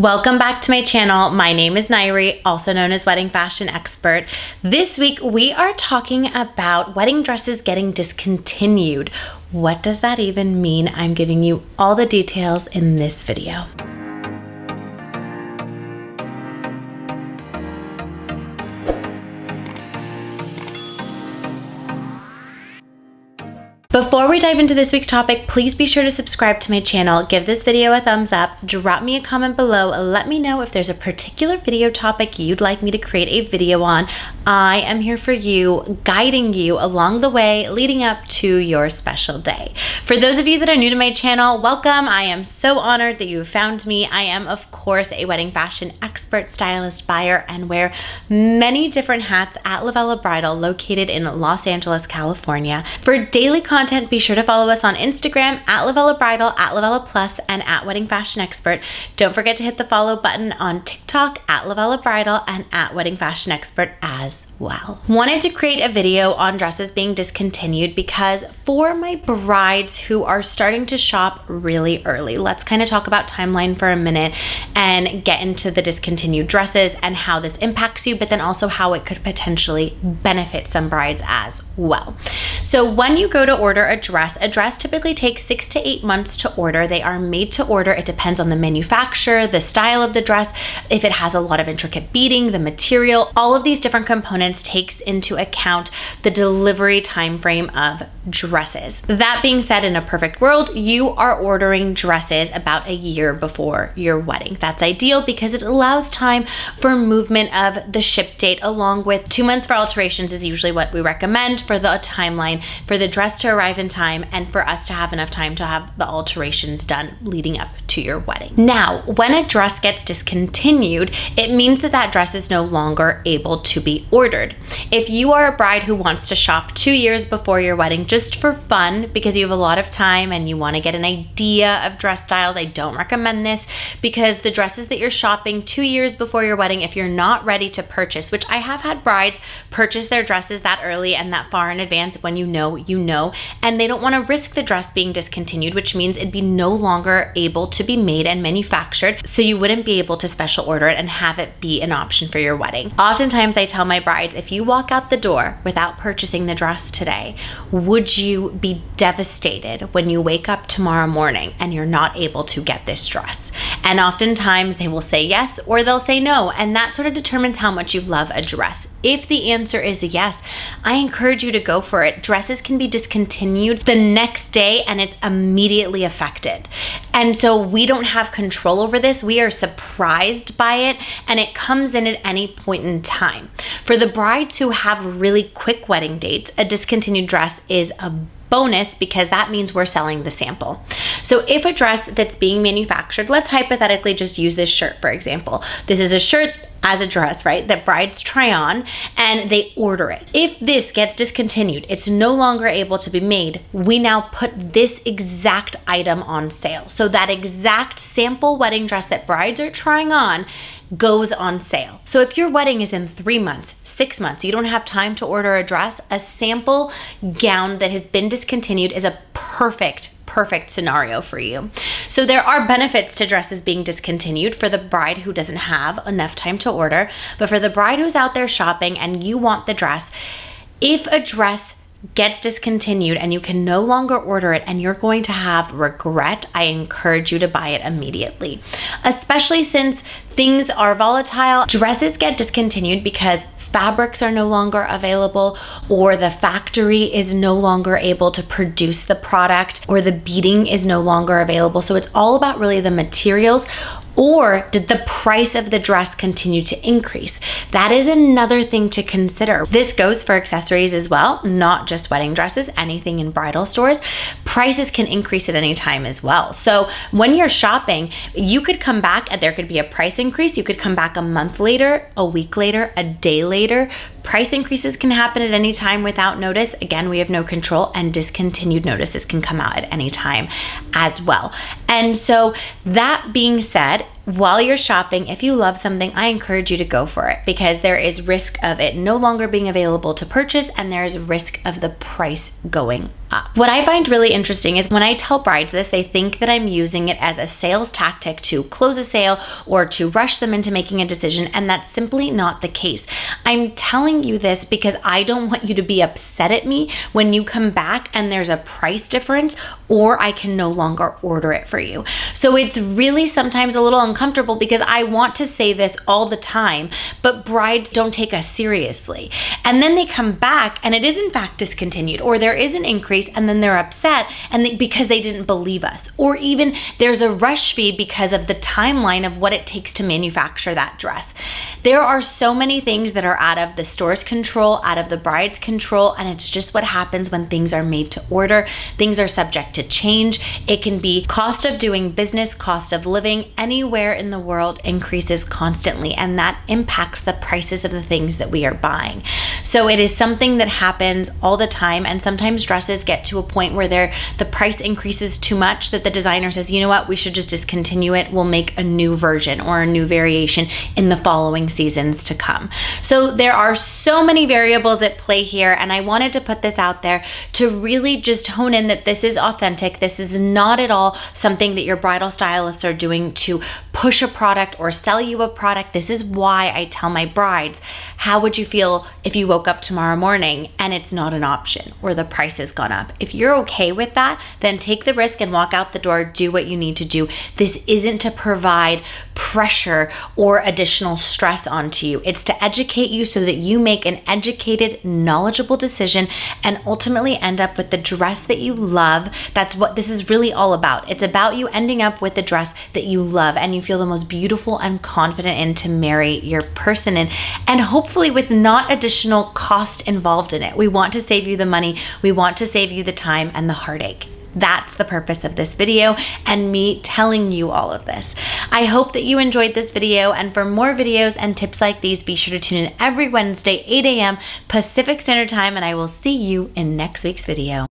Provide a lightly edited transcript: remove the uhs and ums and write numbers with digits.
Welcome back to my channel. My name is Nayri, also known as Wedding Fashion Expert. This week we are talking about wedding dresses getting discontinued. What does that even mean? I'm giving you all the details in this video. Before we dive into this week's topic, please be sure to subscribe to my channel, give this video a thumbs up, drop me a comment below, let me know if there's a particular video topic you'd like me to create a video on. I am here for you, guiding you along the way leading up to your special day. For those of you that are new to my channel, welcome. I am so honored that you found me. I am, of course, a wedding fashion expert, stylist, buyer, and wear many different hats at Lovella Bridal, located in Los Angeles, California. For daily content, be sure to follow us on Instagram at Lovella Bridal, at Lovella Plus, and at Wedding Fashion Expert. Don't forget to hit the follow button on TikTok at Lovella Bridal and at Wedding Fashion Expert as well. Wanted to create a video on dresses being discontinued because for my brides who are starting to shop really early, let's kind of talk about timeline for a minute and get into the discontinued dresses and how this impacts you, but then also how it could potentially benefit some brides as well. So when you go to order a dress typically takes 6 to 8 months to order. They are made to order. It depends on the manufacturer, the style of the dress, if it has a lot of intricate beading, the material, all of these different components takes into account the delivery time frame of dresses. That being said, in a perfect world, you are ordering dresses about a year before your wedding. That's ideal because it allows time for movement of the ship date, along with 2 months for alterations is usually what we recommend for the timeline for the dress to arrive in time and for us to have enough time to have the alterations done leading up to your wedding. Now, when a dress gets discontinued, it means that that dress is no longer able to be ordered. If you are a bride who wants to shop 2 years before your wedding just for fun because you have a lot of time and you want to get an idea of dress styles, I don't recommend this because the dresses that you're shopping 2 years before your wedding, if you're not ready to purchase, which I have had brides purchase their dresses that early and that far in advance, when you know, and they don't want to risk the dress being discontinued, which means it'd be no longer able to be made and manufactured, so you wouldn't be able to special order it and have it be an option for your wedding. Oftentimes I tell my brides, if you walk out the door without purchasing the dress today, would you be devastated when you wake up tomorrow morning and you're not able to get this dress? And oftentimes they will say yes or they'll say no, and that sort of determines how much you love a dress. If the answer is yes, I encourage you to go for it. Dresses can be discontinued the next day and it's immediately affected. And so we don't have control over this. We are surprised by it and it comes in at any point in time. For the brides who have really quick wedding dates, a discontinued dress is a bonus because that means we're selling the sample. So if a dress that's being manufactured, let's hypothetically just use this shirt for example. This is a shirt as a dress, right, that brides try on and they order it. If this gets discontinued, it's no longer able to be made, we now put this exact item on sale. So that exact sample wedding dress that brides are trying on goes on sale. So if your wedding is in 3 months, 6 months, you don't have time to order a dress, a sample gown that has been discontinued is a perfect scenario for you. So there are benefits to dresses being discontinued for the bride who doesn't have enough time to order, but for the bride who's out there shopping and you want the dress, if a dress gets discontinued and you can no longer order it and you're going to have regret, I encourage you to buy it immediately. Especially since things are volatile, dresses get discontinued because fabrics are no longer available or the factory is no longer able to produce the product or the beading is no longer available. So it's all about really the materials. Or did the price of the dress continue to increase? That is another thing to consider. This goes for accessories as well, not just wedding dresses, anything in bridal stores. Prices can increase at any time as well. So when you're shopping, you could come back and there could be a price increase. You could come back a month later, a week later, a day later. Price increases can happen at any time without notice. Again, we have no control, and discontinued notices can come out at any time as well. And so that being said, while you're shopping, if you love something, I encourage you to go for it, because there is risk of it no longer being available to purchase, and there's risk of the price going up. What I find really interesting is when I tell brides this, they think that I'm using it as a sales tactic to close a sale or to rush them into making a decision, and that's simply not the case. I'm telling you this because I don't want you to be upset at me when you come back and there's a price difference, or I can no longer order it for you. So it's really sometimes a little uncomfortable because I want to say this all the time, but brides don't take us seriously. And then they come back and it is in fact discontinued, or there is an increase, and then they're upset because they didn't believe us, or even there's a rush fee because of the timeline of what it takes to manufacture that dress. There are so many things that are out of the store's control, out of the bride's control, and it's just what happens when things are made to order. Things are subject to change. It can be cost of doing business, cost of living anywhere in the world increases constantly, and that impacts the prices of the things that we are buying. So it is something that happens all the time, and sometimes dresses get to a point where the price increases too much that the designer says, you know what, we should just discontinue it. We'll make a new version or a new variation in the following seasons to come. So there are so many variables at play here, and I wanted to put this out there to really just hone in that this is authentic. This is not at all something that your bridal stylists are doing to push a product or sell you a product. This is why I tell my brides, how would you feel if you woke up tomorrow morning and it's not an option or the price has gone up? If you're okay with that, then take the risk and walk out the door, do what you need to do. This isn't to provide pressure or additional stress onto you. It's to educate you so that you make an educated, knowledgeable decision and ultimately end up with the dress that you love. That's what this is really all about. It's about you ending up with the dress that you love and you feel the most beautiful and confident in to marry your person in, and hopefully with not additional cost involved in it. We want to save you the money. We want to save you the time and the heartache. That's the purpose of this video and me telling you all of this. I hope that you enjoyed this video, and for more videos and tips like these, be sure to tune in every Wednesday, 8 a.m. Pacific Standard Time, and I will see you in next week's video.